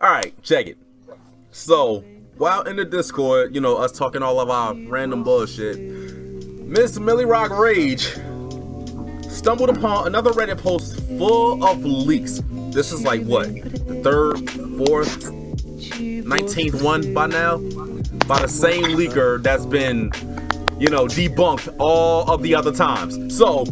Alright, check it. So, while in the Discord, you know, us talking all of our random bullshit, Miss Millie Rock Rage stumbled upon another Reddit post full of leaks. This is like, what, the third, fourth, 19th one by now? By the same leaker that's been, you know, debunked all of the other times. So,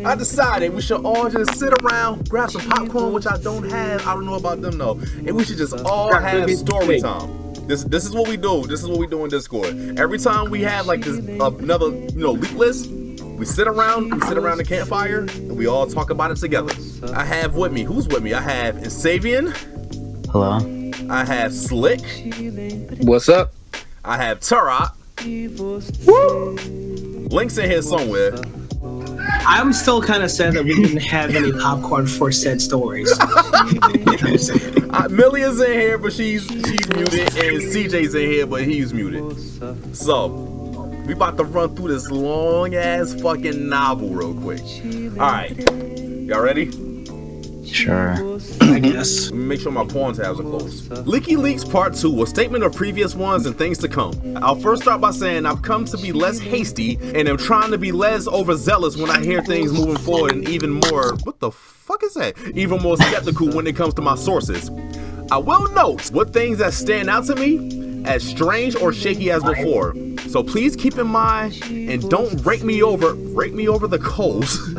I decided we should all just sit around, grab some popcorn, which I don't have. I don't know about them though. And we should just all have story time. This is what we do. This is what we do in Discord. Every time we have like this another, you know, leak list, we sit around the campfire, and we all talk about it together. I have with me, who's with me? I have Insavian. Hello. I have Slick. What's up? I have Turok. Woo! Link's in here somewhere. I'm still kind of sad that we didn't have any popcorn for said stories. Millie is in here, but she's muted, and CJ's in here, but he's muted. So, we about to run through this long ass fucking novel real quick. All right, y'all ready? Sure. I guess. Let me make sure my porn tabs are closed. Leaky Leaks Part 2, a statement of previous ones and things to come. I'll first start by saying I've come to be less hasty and am trying to be less overzealous when I hear things moving forward, and even more, what the fuck is that? Even more skeptical when it comes to my sources. I will note what things that stand out to me as strange or shaky as before. So please keep in mind and don't rake me over the coals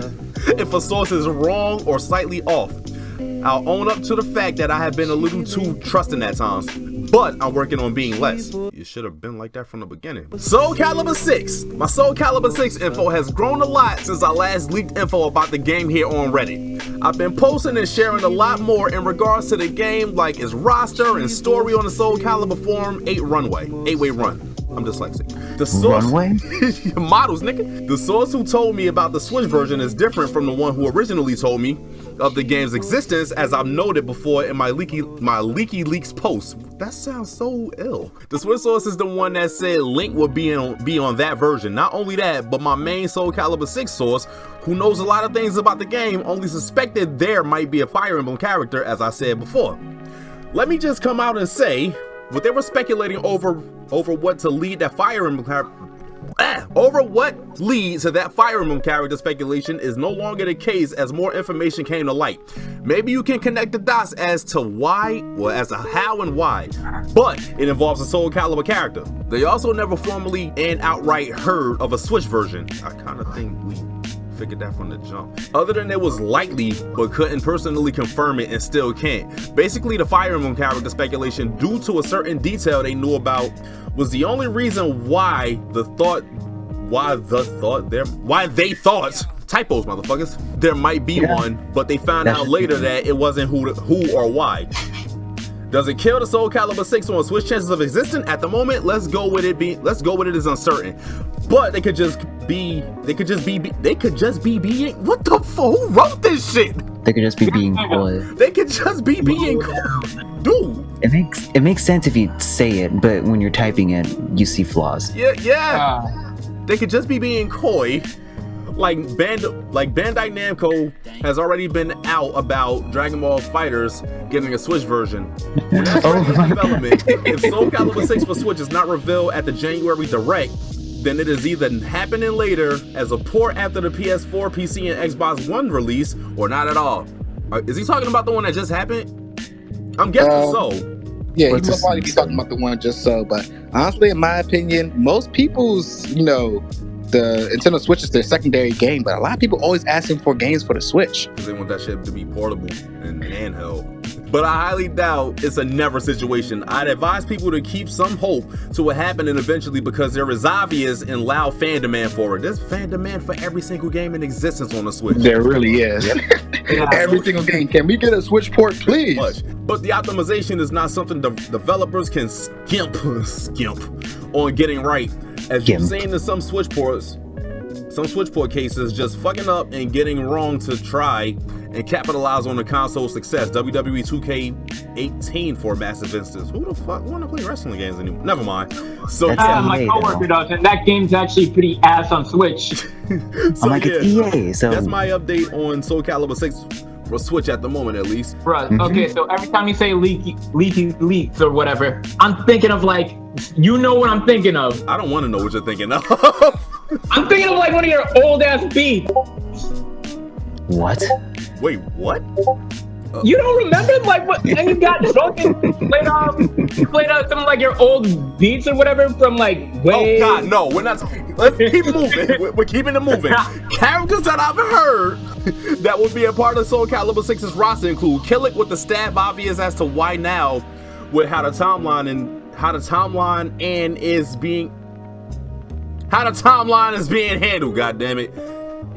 if a source is wrong or slightly off. I'll own up to the fact that I have been a little too trusting at times, but I'm working on being less. You should have been like that from the beginning. Soul Calibur 6. My Soul Calibur 6 info has grown a lot since I last leaked info about the game here on Reddit. I've been posting and sharing a lot more in regards to the game, like its roster and story on the Soul Calibur forum 8-way run. I'm dyslexic. The source models, nigga. The source who told me about the Switch version is different from the one who originally told me of the game's existence, as I've noted before in my leaky leaks post. That sounds so ill. The Switch source is the one that said Link would be on that version. Not only that, but my main Soul Calibur 6 source, who knows a lot of things about the game, only suspected there might be a Fire Emblem character, as I said before. Let me just come out and say, what they were speculating over what to lead that Fire Emblem over what leads to that Fire Emblem character speculation is no longer the case as more information came to light. Maybe you can connect the dots as to why, well, as to how and why, but it involves a Soul Calibur character. They also never formally and outright heard of a Switch version. I kind of think we figured that from the jump. Other than it was likely, but couldn't personally confirm it and still can't. Basically, the Fire Emblem character speculation, due to a certain detail they knew about, was the only reason why they thought, typos motherfuckers, there might be one, but they found out later that it wasn't who or why. Does it kill the Soul Calibur 6 on Switch chances of existing? At the moment, let's go with it as uncertain. But they could just be being, what the fuck, who wrote this shit? They could just be being coy. They could just be being coy. Dude. It makes sense if you say it, but when you're typing it, you see flaws. Yeah. They could just be being coy. Like Bandai Namco has already been out about Dragon Ball FighterZ getting a Switch version. When that's development, if Soul Calibur 6 for Switch is not revealed at the January Direct, then it is either happening later as a port after the PS4, PC, and Xbox One release, or not at all. Is he talking about the one that just happened? I'm guessing so. Yeah, he must probably be talking about the one just so, but honestly, in my opinion, most people's, the Nintendo Switch is their secondary game, but a lot of people always asking for games for the Switch. Because they want that shit to be portable and handheld. But I highly doubt it's a never situation. I'd advise people to keep some hope to it happening eventually, because there is obvious and loud fan demand for it. There's fan demand for every single game in existence on the Switch. There really is. Every single game. Can we get a Switch port, please? But the optimization is not something developers can skimp on getting right. As you've seen in some Switch port cases, just fucking up and getting wrong to try and capitalize on the console's success. WWE 2K18 for a massive instance. Who the fuck want to play wrestling games anymore? Never mind. So my coworker does, and that game's actually pretty ass on Switch. It's EA. So that's my update on Soul Calibur 6 for Switch at the moment, at least. Bruh, okay, so every time you say leaky leaks or whatever, I'm thinking of like, you know what I'm thinking of. I don't want to know what you're thinking of. I'm thinking of like one of your old ass beats. What? Wait, what? You don't remember like what? And you got drunk and played out some of like your old beats or whatever from like way. Oh God, no, we're not. Let's keep moving. We're keeping it moving. Characters that I've heard that would be a part of Soul Calibur 6's roster include Killick with the stab obvious as to why now, with how the timeline is being handled. God damn it.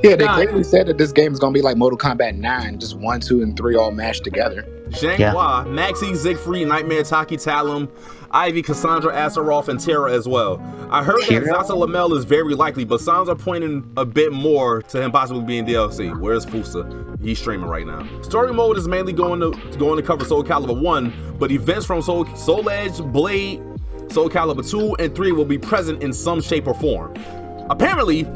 Yeah, they clearly said that this game is gonna be like Mortal Kombat 9, just 1, 2, and 3 all mashed together. Shanghua, Maxi, Siegfried, Nightmare, Taki, Talum, Ivy, Cassandra, Asaroth, and Terra as well. I heard that Zaza Lamel is very likely, but signs are pointing a bit more to him possibly being DLC. Where's Fusa? He's streaming right now. Story mode is mainly going to cover Soul Calibur 1, but events from Soul Edge, Blade, Soul Calibur 2, and 3 will be present in some shape or form. Apparently,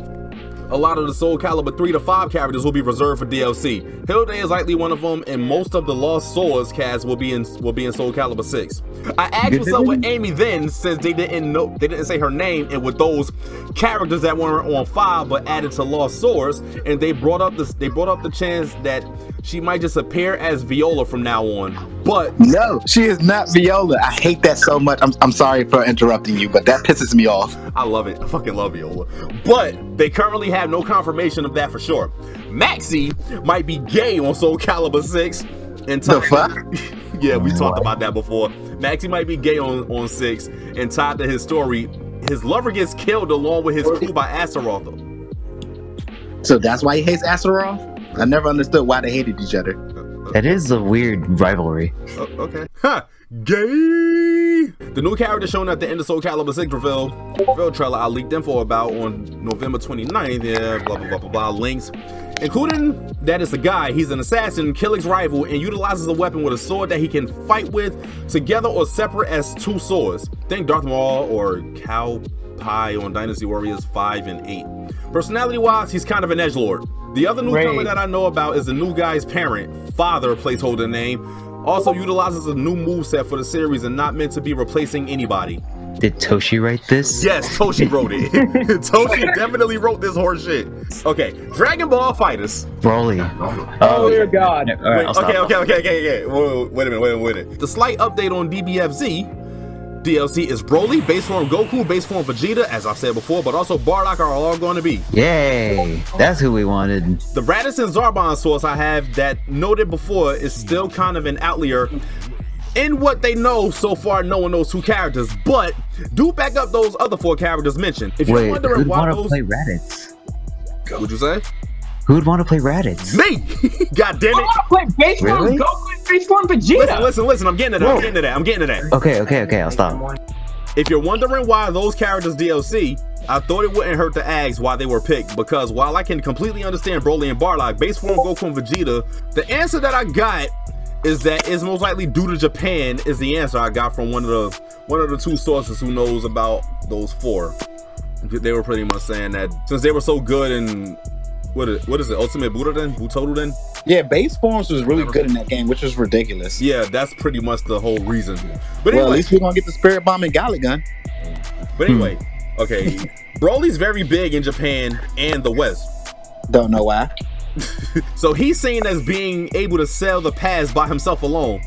a lot of the Soul Calibur 3 to 5 characters will be reserved for DLC. Hilde is likely one of them, and most of the Lost Swords cast will be in Soul Calibur 6. I asked what's up with Amy then, since they didn't say her name, and with those characters that weren't on 5 but added to Lost Swords, and they brought up the chance that she might just appear as Viola from now on. But no, she is not Viola. I hate that so much. I'm sorry for interrupting you, but that pisses me off. I love it. I fucking love Viola. But they currently have no confirmation of that for sure. Maxi might be gay on Soul Calibur 6. And the fuck? Yeah, we talked about that before. Maxi might be gay on 6, and tied to his story, his lover gets killed along with his crew by Astaroth. So that's why he hates Astaroth? I never understood why they hated each other. That is a weird rivalry. Okay. Ha! Gay! The new character shown at the end of Soul Calibur 6 reveal trailer I leaked info about on November 29th. Yeah, blah, blah, blah, blah, blah. Links. Including that it's a guy, he's an assassin, Killick's rival, and utilizes a weapon with a sword that he can fight with together or separate as 2 swords. Think Darth Maul or Cao Pai on Dynasty Warriors 5 and 8. Personality-wise, he's kind of an edgelord. The other newcomer that I know about is the new guy's parent, father placeholder name. Also utilizes a new moveset for the series and not meant to be replacing anybody. Did Toshi write this? Yes, Toshi wrote it. Toshi definitely wrote this horse shit. Okay, Dragon Ball Fighters. Broly. Oh dear God. Right, Okay. Wait a minute. The slight update on Dbfz DLC is Broly, base form Goku, base form Vegeta, as I said before, but also Bardock are all going to be. Yay! That's who we wanted. The Raditz and Zarbon source I have that noted before is still kind of an outlier in what they know so far. No one knows 2 characters, but do back up those other 4 characters mentioned. If you're wondering who'd why want to play Raditz? What'd you say? Who'd want to play Raditz? Me! God damn it! I want to play base form Goku and base form Vegeta. Listen. I'm getting to that. Okay. I'll stop. If you're wondering why those characters DLC, I thought it wouldn't hurt to ask why they were picked, because while I can completely understand Broly and Bardock, base form Goku and Vegeta, the answer that I got is that it's most likely due to Japan. Is the answer I got from one of the 2 sources who knows about those 4. They were pretty much saying that since they were so good in what is it, Ultimate Butoden? Yeah, base forms was really good in that game, which was ridiculous. Yeah, that's pretty much the whole reason. But anyway, at least we're gonna get the Spirit Bomb and Galley Gun. But anyway, okay, Broly's very big in Japan and the West. Don't know why. So he's seen as being able to sell the pass by himself alone.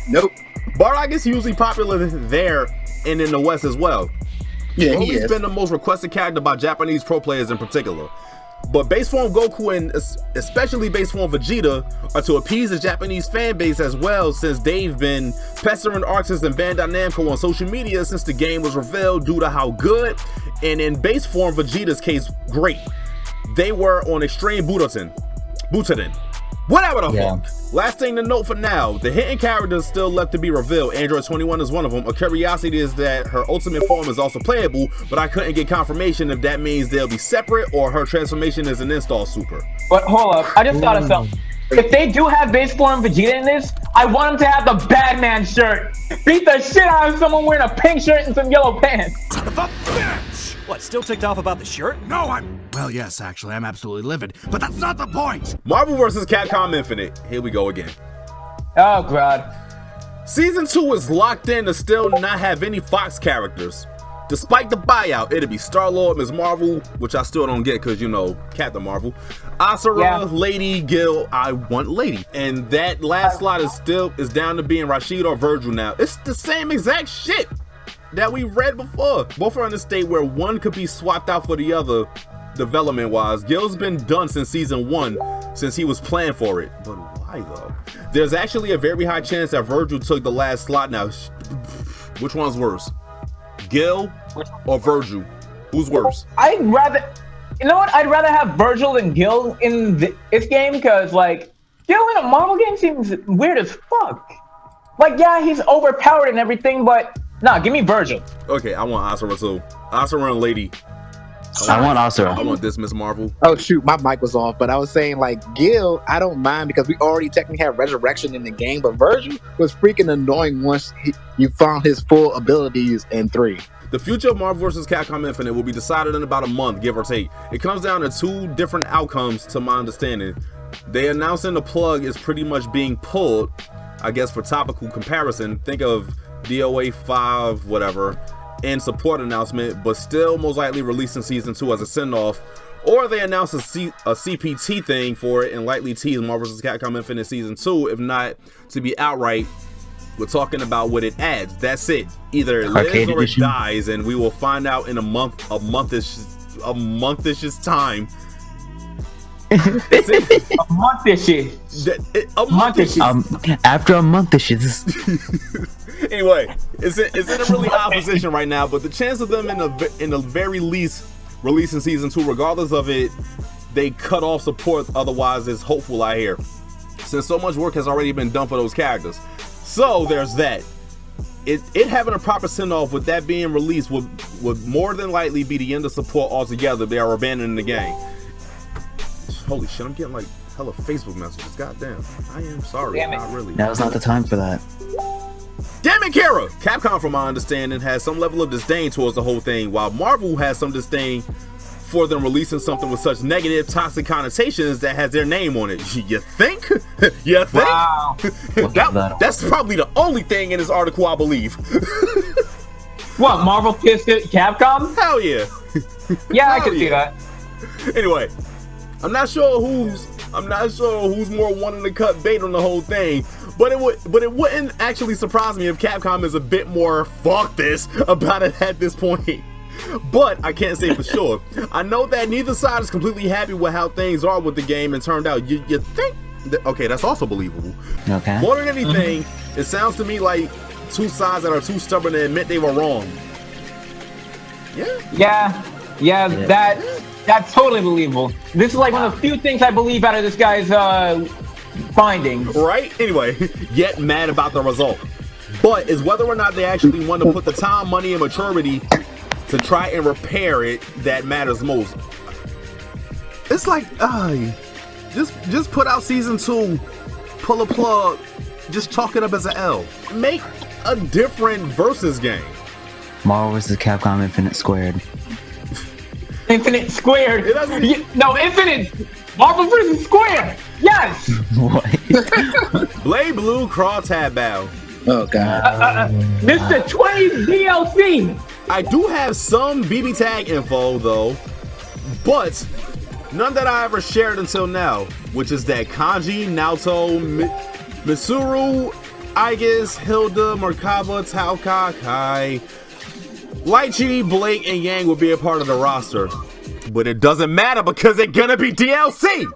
Nope. Bardock is usually popular there and in the West as well. Yeah, Broly's been the most requested character by Japanese pro players in particular. But base form Goku and especially base form Vegeta are to appease the Japanese fan base as well, since they've been pestering Arxis and Bandai Namco on social media since the game was revealed due to how good, and in base form Vegeta's case, great, they were on Extreme Butoden. Whatever the fuck. Last thing to note for now, the hidden characters still left to be revealed. Android 21 is one of them. A curiosity is that her ultimate form is also playable, but I couldn't get confirmation if that means they'll be separate or her transformation is an install super. But hold up, I just thought of something. If they do have base form Vegeta in this, I want him to have the Batman shirt. Beat the shit out of someone wearing a pink shirt and some yellow pants. Son of a bitch! What, still ticked off about the shirt? No, well, yes, actually, I'm absolutely livid, but that's not the point. Marvel vs. Capcom Infinite. Here we go again. Oh, God. Season 2 is locked in to still not have any Fox characters. Despite the buyout, it'll be Star-Lord, Ms. Marvel, which I still don't get because, you know, Captain Marvel, Asura, Lady, Gil, I want Lady. And that last slot is down to being Rashid or Virgil now. It's the same exact shit that we read before. Both are in a state where one could be swapped out for the other, development-wise. Gil's been done since season 1, since he was playing for it. But why, though? There's actually a very high chance that Virgil took the last slot now. Which one's worse? Gil or Virgil? Who's worse? I'd rather, you know what? I'd rather have Virgil than Gil in this game because, like, Gil in a Marvel game seems weird as fuck. Like, yeah, he's overpowered and everything, but nah, give me Virgil. Okay, I want Asura too. Asura and Lady. I want Asura. I want this Miss Marvel. Oh shoot, my mic was off, but I was saying like Gil, I don't mind because we already technically have resurrection in the game, but Virgil was freaking annoying once you found his full abilities in 3. The future of Marvel vs. Capcom Infinite will be decided in about a month, give or take. It comes down to 2 different outcomes to my understanding. They announcing the plug is pretty much being pulled, I guess for topical comparison. Think of DOA 5, whatever, and support announcement, but still most likely releasing season 2 as a send-off, or they announce a CPT thing for it and likely tease Marvel vs. Capcom Infinite season 2, if not to be outright. We're talking about what it adds. That's it. Either it lives or it dies, and we will find out in a monthish time. A month-ish. After a month-ish. Anyway, it's in a really odd position right now, but the chance of them in the very least releasing season 2, regardless of it, they cut off support otherwise, is hopeful, I hear, since so much work has already been done for those characters. So there's that. It having a proper send-off with that being released would more than likely be the end of support altogether. They are abandoning the game. Holy shit, I'm getting like hella Facebook messages. Goddamn. I am sorry. Not really. Now's not the time for that. Damn it, Kara! Capcom, from my understanding, has some level of disdain towards the whole thing, while Marvel has some disdain for them releasing something with such negative, toxic connotations that has their name on it. You think? You think? Wow. That's probably the only thing in this article, I believe. What, Marvel pissed at Capcom? Hell yeah. Yeah, I could see that. Anyway, I'm not sure who's more wanting to cut bait on the whole thing, but it wouldn't actually surprise me if Capcom is a bit more fuck this about it at this point. But I can't say for sure. I know that neither side is completely happy with how things are with the game, and turned out you think that, okay, that's also believable. Okay. More than anything, it sounds to me like 2 sides that are too stubborn to admit they were wrong. Yeah, that's totally believable. This is like one of the few things I believe out of this guy's findings. Right? Anyway, yet mad about the result. But it's whether or not they actually want to put the time, money, and maturity to try and repair it that matters most. It's like, just put out season 2, pull a plug, just chalk it up as an L. Make a different versus game. Marvel vs. Capcom Infinite Squared. Infinite Squared. No, Infinite. Marvel vs. Squared. Yes. What? Blade Blue Crawl Tab Battle. Oh god. Mr. 20 DLC. I do have some BB tag info though, but none that I ever shared until now, which is that Kanji, Naoto, Mitsuru, Aegis, Hilda, Merkaba, Taoka, Kai, Lighty, Blake, and Yang will be a part of the roster. But it doesn't matter because they're gonna be DLC!